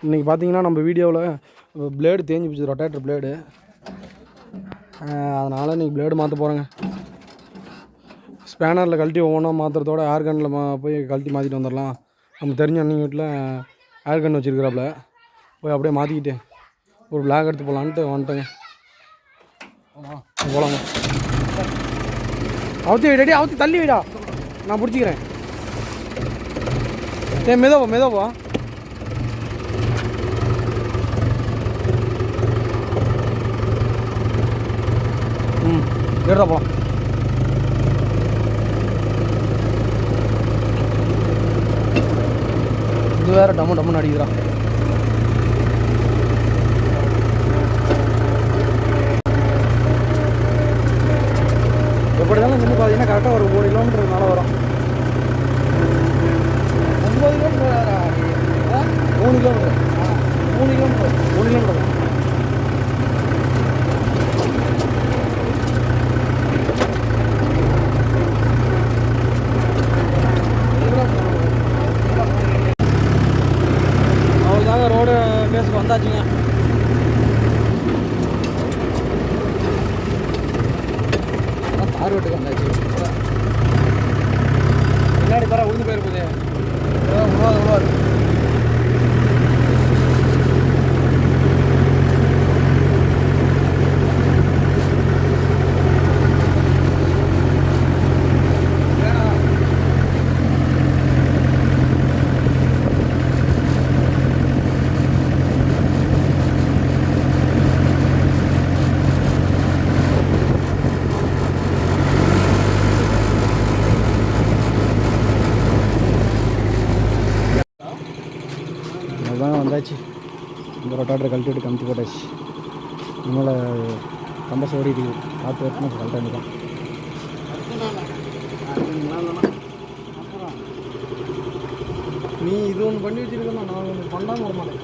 இன்றைக்கி பார்த்தீங்கன்னா நம்ம வீடியோவில் பிளேடு தேஞ்சு போச்சு, ரொட்டேட்டர் பிளேடு. அதனால் இன்றைக்கி பிளேடு மாற்ற போகிறேங்க. ஸ்பேனரில் கழட்டி ஒவ்வொன்றா மாற்றுறதோட ஏர் கன்னில் போய் கழட்டி மாற்றிட்டு வந்துடலாம். நம்ம தெரிஞ்ச அன்னைக்கு வீட்டில் ஏர் கன் வச்சுருக்கிறாப்புல, போய் அப்படியே மாற்றிக்கிட்டு ஒரு பிளாக் எடுத்து போகலான்ட்டு வந்துட்டேங்க. போகலாங்க. அவுத்தி வைடாடி, அவுத்தி தள்ளி வைடா, நான் பிடிச்சிக்கிறேன். மெதவா எடுறா போகலாம். இது வேறு டம்முன்னு அடிக்கிறா. எப்படி தானே செஞ்சு பார்த்தீங்கன்னா கரெக்டாக ஒரு 1 கிலோமீட்டர் மேலே வரும். 9 கிலோமீட்டர் 3 கிலோமீட்டர் 3 கிலோமீட்டர் 1 கிலோமீட்டர். அவ்வளோதாங்க, ரோடு பேஸுக்கு வந்தாச்சுங்க. தார் ரோட்டுக்கு வந்தாச்சு. பின்னாடி பாரு உழுந்து போயிருக்குது. உருவாது வந்தாச்சு. இந்த ரொட்டாட்டரை கழட்டிட்டு கமிச்சு போட்டாச்சு. நம்மளை கம்பஸ் ஓடிட்டு காற்று வரணும் கழட்ட வேண்டியதான். நீ இது ஒன்று பண்ணி வச்சுருக்கேன், நான் ஒன்று பண்ணாமல் வர மாட்டேன்,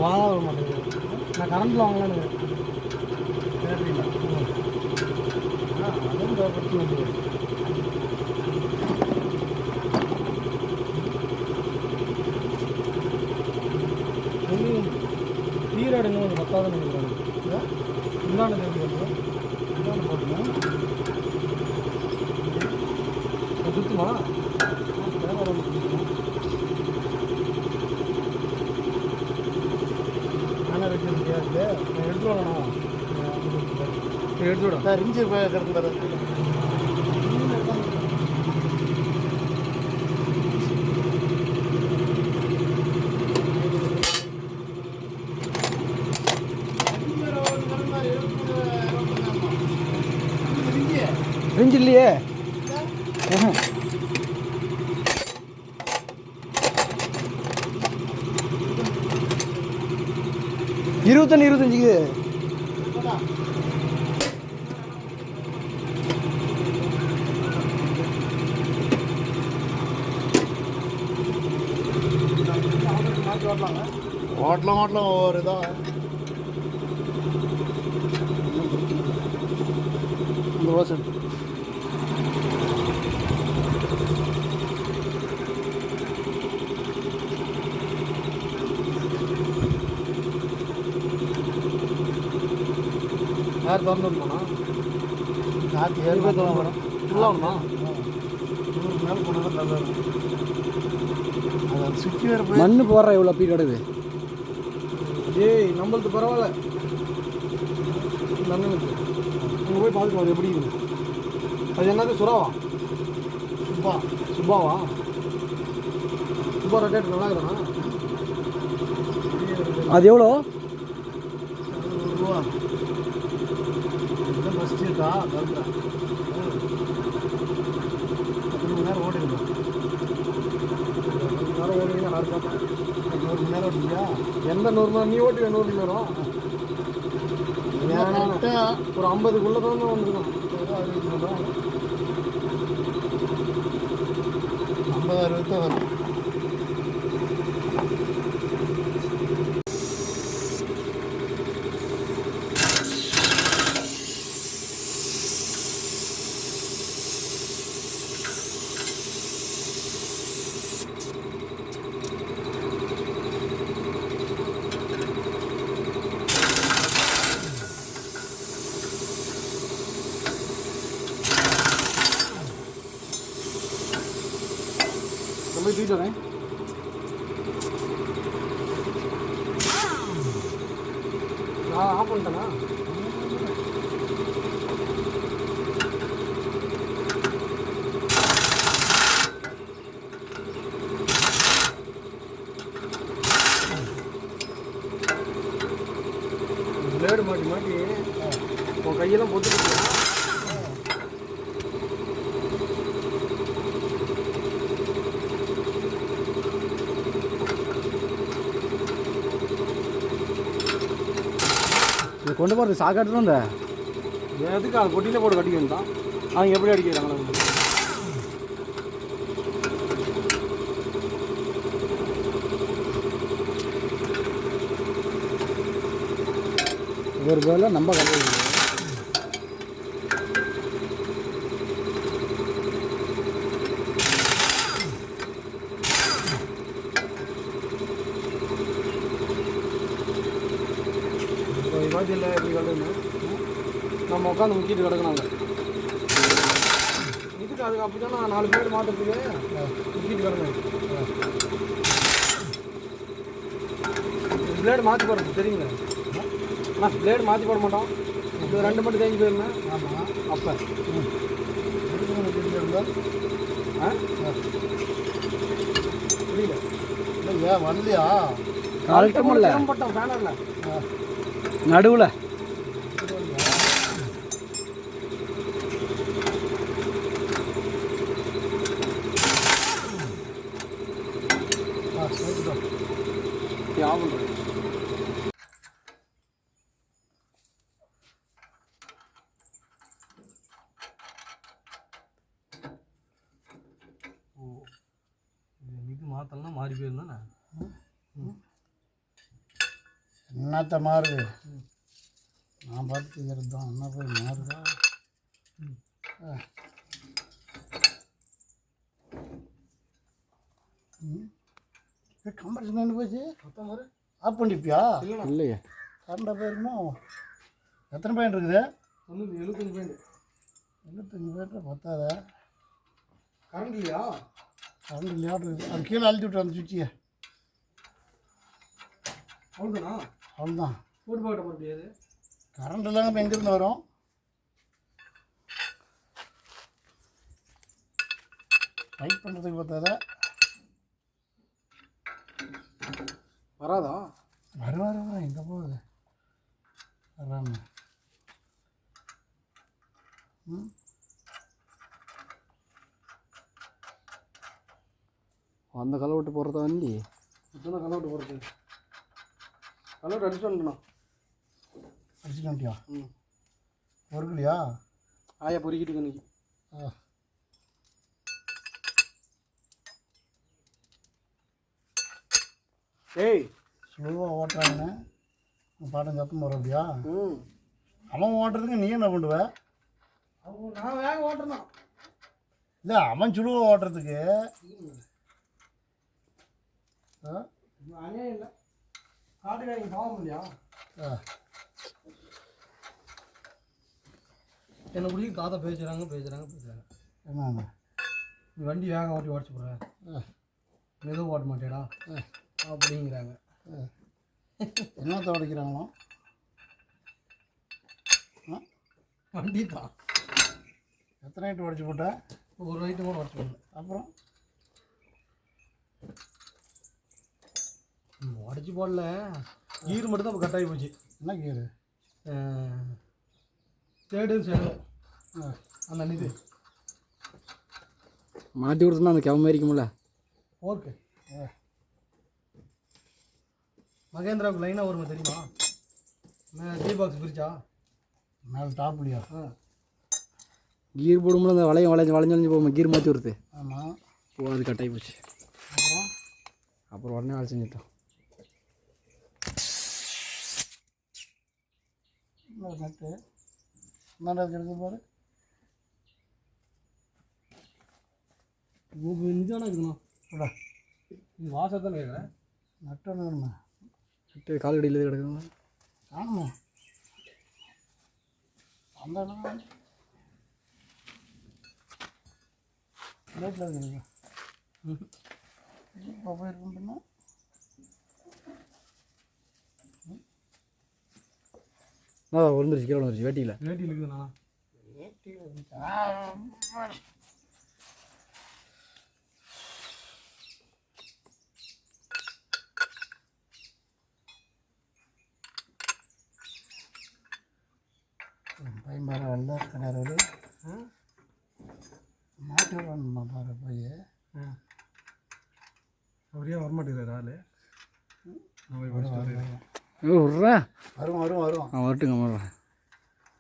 வாங்க வர மாட்டேங்குது. நான் கரண்டில் வாங்கலான்னு சரிங்களா? அதுவும் பிரச்சனை. நீராடுங்க கொஞ்சம் பத்தாவது நினைக்கிறாங்க. இந்தாண்டு தெரிஞ்சு இந்தாண்டு போட்டுங்க. சுற்றுமா ஆனால் வச்சு முடியாது. நான் எடுத்து வரேண்ணா, எடுத்து விட சார். இஞ்சி கிடக்கு ரிஞ்சு இல்லையே. 25 ஓட்டலாம் ஒவ்வொரு இதாக ரோசன். யார் திறந்துருமாண்ணா? காற்று 7 பேர் தோணும் மேடம். ஃபுல்லாகணுமா? 100 மேலே போனால் நல்லா இருக்கும். அது சுற்றி வேறு போய் மண் போடுற எவ்வளோ அப்படி கிடக்குது. ஏய் நம்மளுக்கு பரவாயில்ல. நன்னுக்கு அங்கே போய் பார்த்துட்டு அது எப்படி இருக்குது. அது என்னது சுறாவா? சுப்பாவா? சுப்பா ரொட்டேட்டர் நல்லா இருக்குண்ணா. அது எவ்வளோ? 100 ரூபா. ஃபஸ்ட்டு இருக்கா கருக்குறேன். 10 மணி நேரம் ஓடிருக்கோம். 10 மணி நேரம் ஓடிங்க. 100 மணி நேரம் ஓட்டியா? எந்த 100 மணி நேரம் நீ ஓட்டுவே? 100 மணி நேரம் ஒரு 50க்குள்ளே தான் வந்துருக்கோம். 50-60 தான் வரும். போய் தூக்கிட்டு வரேன். நான் ஆஃப் பண்ணிட்டேனா? பிளேடு மாட்டி மாட்டி உன் கையெல்லாம் போட்டு இதை கொண்டு போகிறது சாக்காட்டு இந்த எதுக்கு அது பொட்டியில் போட்டு கட்டிக்க வேண்டாம். அவங்க எப்படி அடிக்கிறாங்களா? ஒரு வேலை நம்ம கட்டுறது இல்லை. எப்படி கட்டுன்னு நம்ம உட்காந்து முக்கிட்டு கிடக்கணாங்க. இதுக்கு அதுக்கு அப்படி தான் நான் 4 பேர் மாற்றுறதுக்கு முக்கிட்டு கிடக்கணும். பிளேடு மாற்றி போடுறது தெரியுங்க. ஆனால் பிளேடு மாற்றி போட மாட்டோம். இது 2 மட்டும் தேங்கி போயிருந்தேன். ஆமாம். அப்போ புரியல. இல்லையா வரலையா? கரெக்டாக போட்டோம் பேனரில் நடுவில். இது மாற்றலாம் மாறி போயிருந்தானே. என்னத்த மாறுது? நான் பார்த்துக்கிறது தான். என்ன போய் மாறுதா? கம்பர்ஸ் நின்று போச்சு. ஆஃப் பண்ணிப்பியா? இல்லையா? கரண்டாக போயிருமா? எத்தனை பாயிண்ட் இருக்குது? 75 பாயிண்ட். 75 பாயிண்ட் பத்தாத. கரண்ட் இல்லையா? கரண்ட் இல்லையா? அது கீழே அழுத்தி விட்டு அந்த சுவிட்சியை. அவ்வளோதானா? அவ்வளோதான். போட்டு போட்ட போட முடியாது. கரண்ட் இல்லாமல் இப்போ எங்கேருந்து வரும்? டைட் பண்ணுறதுக்கு பார்த்தாத வராதா? வர எங்கே போகுது? வராம அந்த களை விட்டு போகிறதா வண்டி? இப்போதான் களை விட்டு போகிறது. களை விட்டு அடிச்சுட்டு வந்துடணும். அடிச்சுட்டு வந்துட்டியா? பொறுக்கலையா? ஆயா பொறுக்கிட்டு இன்னைக்கு. ஏய் ஸ்லோவாக ஓட்டுறாங்கண்ணே. பாட்டம் சத்தம் வரும் அப்படியா? அவன் ஓட்டுறதுக்கு நீ என்ன பண்ணுவ? நான் வேக ஓட்டுறேன். இல்லை அவன் ஸ்லோவாக ஓட்டுறதுக்கு அநியாயம் இல்லை. காட்டுக்காரங்க பாவம் இல்லையா? என்னை பிடிச்சி தாத்தா பேசுகிறாங்க. என்ன நீ வண்டி வேக ஓட்டி உடச்சி போடுற, மெதுவாக ஓட்ட மாட்டேடா அப்படிங்கிறாங்க. என்னத்தை உடைக்கிறாங்களோ? வண்டி தான். எத்தனை நைட்டு உடச்சி போட்டேன்? ஒரு நைட்டு கூட உடச்சி போடல. அப்புறம் உடச்சி போடல, கீர் மட்டும் தான் இப்போ கட்டாகி போச்சு. என்ன கீரு? தேர்டு சேலம் அந்த அன்னைக்கு மாட்டி கொடுத்தோம்னா அந்த கவ மாரிக்கும்ல. ஓகே. மகேந்திராவுக்கு லைனாக வருமா தெரியுமா? டீ பாக்ஸ் பிரிச்சா மேலே டாப்லையா? கீர் போடும்போது அந்த வளைஞ்சு போகும்போது கீர் மாற்றி வருது. ஆமாம். ஓ அது கட்டாகி போச்சு. அப்புறம் உடனே வேலை செஞ்சுட்டோம். நட்டு கிடைக்கும் பாரு. இதுதானே இருக்கணும். இது வாசத்தானே கேட்குறேன். நட்டு ஒன்று வேணுமா? நட்டு கால்கடியில் கிடக்குதுங்க. காணுமா? அந்த இடம் லேட்டில் இருக்குங்க. இப்போ போயிருக்கோம்னா விழுந்துருச்சு, கீழே விழுந்துருச்சு. வேட்டியில் இருக்குதுண்ணா. வேட்டியில் பையன் பாரு வெள்ள கிணறு மாட்டு வரணுமா பாரு போய். அவரே வரமாட்டேங்கிறார் ஆள். விட்றேன் வரும் வரும் வரும். அவன் வரட்டுங்க வர்றேன்.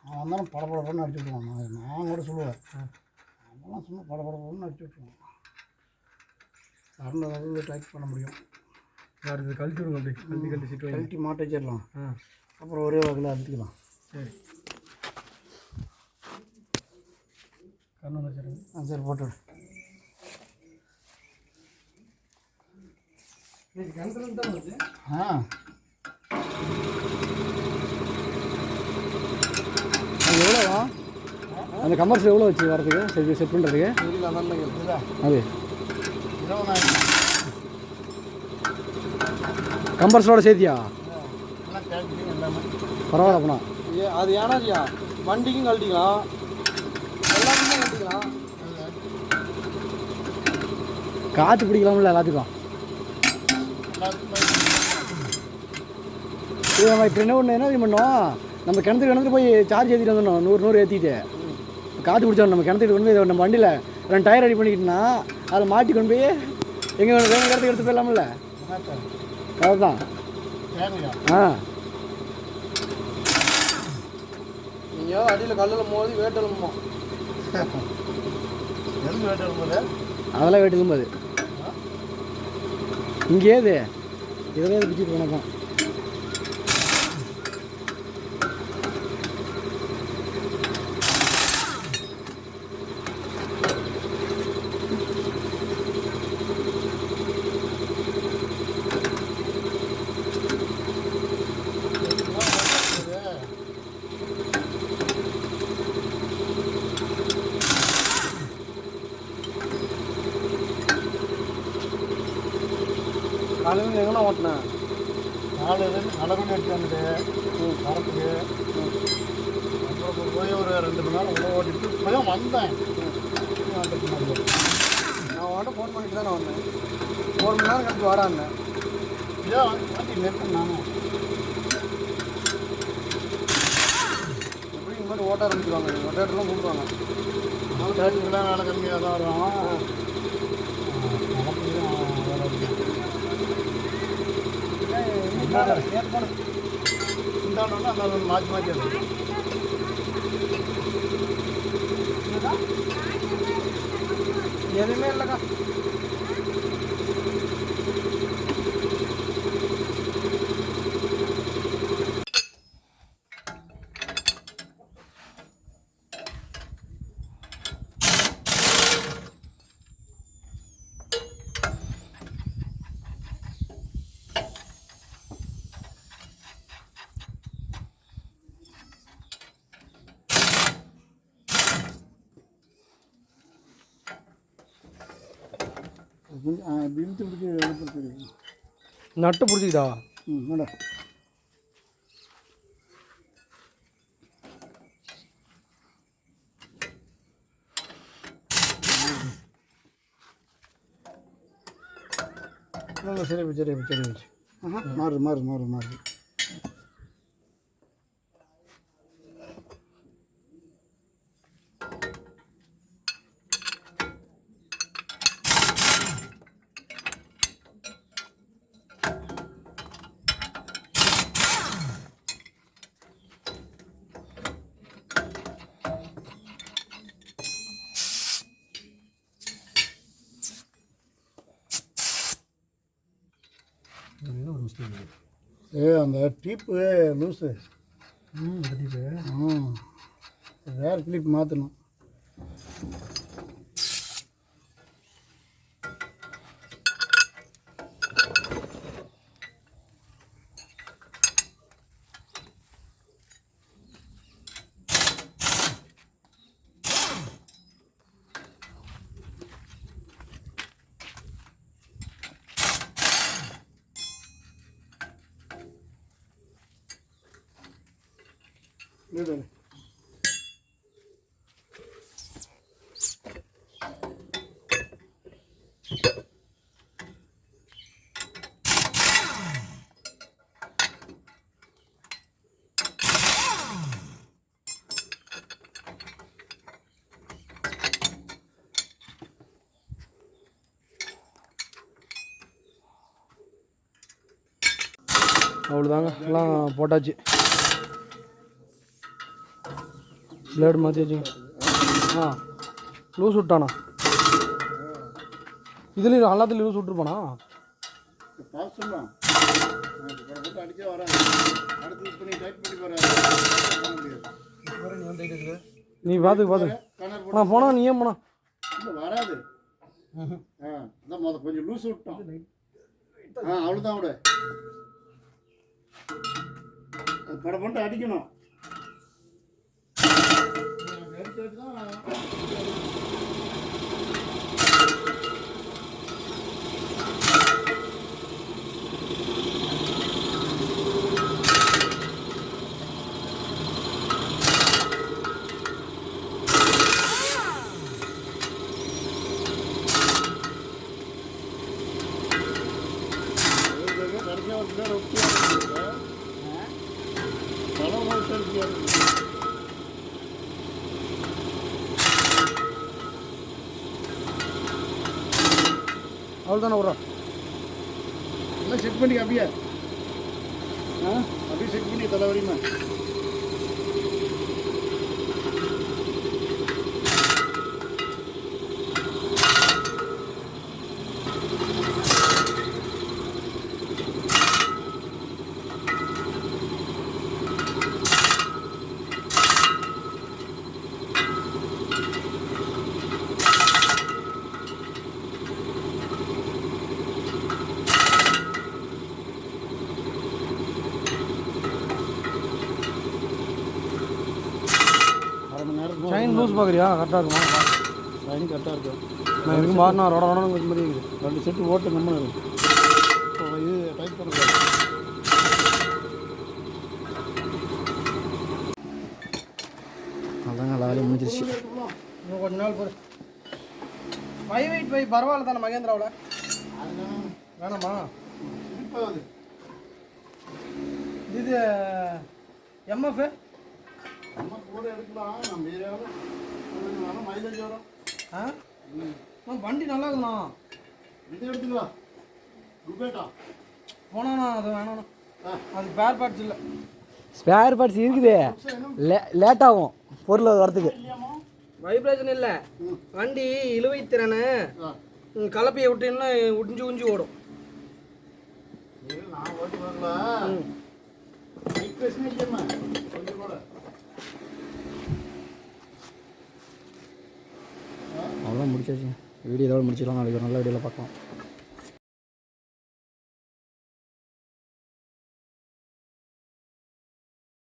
அவன் வந்தாலும் படப்படப்படன்னு அடிச்சு விட்ருவான். நான் கூட சொல்லுவேன், அவன்லாம் சும்மா படப்படப்படன்னு அடிச்சு விட்ருவான். கரண்ட் டைப் பண்ண முடியும். யாருக்கு கழட்டி விடுங்க, அப்படி கழட்டி சீட்டு கழட்டி மாட்டை வச்சிடலாம். அப்புறம் ஒரே வகையில் அழுத்திக்கலாம். சரி கண்ணு வச்சிருங்க. சரி போட்டு கிணத்துல தான் வருது. எவ்வளோவா அந்த கமர்ஸ் எவ்வளோ வச்சு வரதுக்கு சரி செட் பண்ணுறதுக்கு? அது 20,000 கம்பர்ஸோட சேர்த்தியா? பரவாயில்ல அப்பனா. அது ஏன்னாச்சியா வண்டிக்கும் கழட்டிக்கலாம், எல்லாத்துக்கும் கழட்டிக்கலாம். காற்று பிடிக்கலாம்ல எல்லாத்துக்கும். நம்ம இப்போ என்ன பண்ணோம், நம்ம கிணத்துக்கு போய் சார்ஜ் ஏற்றிட்டு வந்துடணும். 100 ஏற்றிட்டு காற்று பிடிச்சோம். நம்ம கிணத்துக்கு வந்து நம்ம வண்டியில் 2 டயர் ரெடி பண்ணிக்கிட்டோன்னா அதில் மாட்டி கொண்டு போய் எங்கே வேணும் இடத்துக்கு எடுத்து போயிடலாம்ல. அதுதான். நீங்கள் அடியில் கல்லில் மோதி வேட்டெலும்போமா? வேட்டெலும்போது அதெல்லாம் வேட்டெலும்போது இங்கேது இதில் பிடிச்சிட்டு வணக்கம். காலையில் எங்கன்னா ஓட்டினேன். காலையில் நடக்குன்னு எடுத்து வந்துட்டு வரத்துக்கு அப்புறம் போய் ஒரு 2 மணி நேரம் உள்ள ஓட்டிட்டு இப்போ தான் வந்தேன். நான் வாட்ட ஃபோன் பண்ணிட்டு தான் நான் வந்தேன். 1 மணி நேரம் கழிச்சு வாடான்னேன். ஏன் வாட்டி நிறுத்தேன் நானும். எப்படி இந்த மாதிரி ஓட்ட ஆரம்பிச்சுருவாங்க, ஓட்டாட்டெல்லாம் கூப்பிடுவாங்க. அவங்க தேட்டருக்குலாம் வேலை கம்மியாக தான் வருவாங்க. மாற்றி மாற்றி எதுவுமே இல்லைக்கா. இழுத்து பிடிச்சி நட்டு பிடிச்சிக்கிட்டா. மேடம் சரி சரி சரி வச்சு மாறு மாறு மாறு மாறு. அந்த டீப்பு லூஸு. டீப்பு வேறு கிளிப் மாற்றணும். அவ்வளோதாங்க, எல்லாம் போட்டாச்சு. பிளேடு மாற்றி வச்சுங்க. லூஸ் விட்டானா? இதுலேயும் எல்லாத்துலையும் லூஸ் விட்டுருப்பானா? நீ பார்த்து போனா நீ ஏன் போனா வராது. கொஞ்சம் லூஸ் விட்டோம். அவ்வளோதான். விட படம் பண்ணிட்டு அடிக்கணும். அவ்வளோதானே விட்றோம். எல்லாம் செக் பண்ணி அப்படியே செக் பண்ணி தலைவரிமா. செயின் லூஸ் பார்க்குறியா? கரெக்டாக இருக்குமா? செயின் கரெக்டாக இருக்கும். நான் எதுக்கும் மாறினா ரொடணும் மாதிரி இருக்குது. 2 செட்டு ஓட்டு நம்ம இருக்கும். இப்போ இது டைப் பண்ணுறது. அதாங்க வேலையை முடிஞ்சிருச்சு. இன்னும் கொஞ்ச நாள் போகிற 585 பரவாயில்ல தானே மகேந்திராவில்? வேணாமா? இது எம்எஃப் கூட எடுக்கலாம். நம்ம ஏரியாவில் மைலேஜ் வரும். வண்டி நல்லா இருக்குண்ணா. இது எடுத்துக்கலாம். குபேட்டா போனாண்ணா. அது வேணாண்ணா. அது ஸ்பேர் பார்ட்ஸ் இல்லை. ஸ்பேர் பார்ட்ஸ் இருக்குது. லேட் ஆகும் பொருள் வரத்துக்கு. வைப்ரேஷன் இல்லை. வண்டி இழுவை திறனை கலப்பையை விட்டீங்கன்னா உடிஞ்சு உஞ்சி ஓடும். நான் ஓட்டி வரல. அவ்வளோதான் முடிச்சாச்சு. வீடியோ இதோட முடிச்சிடலாம். நாளைக்கு ஒரு நல்ல வீடியோவில் பார்க்கலாம்.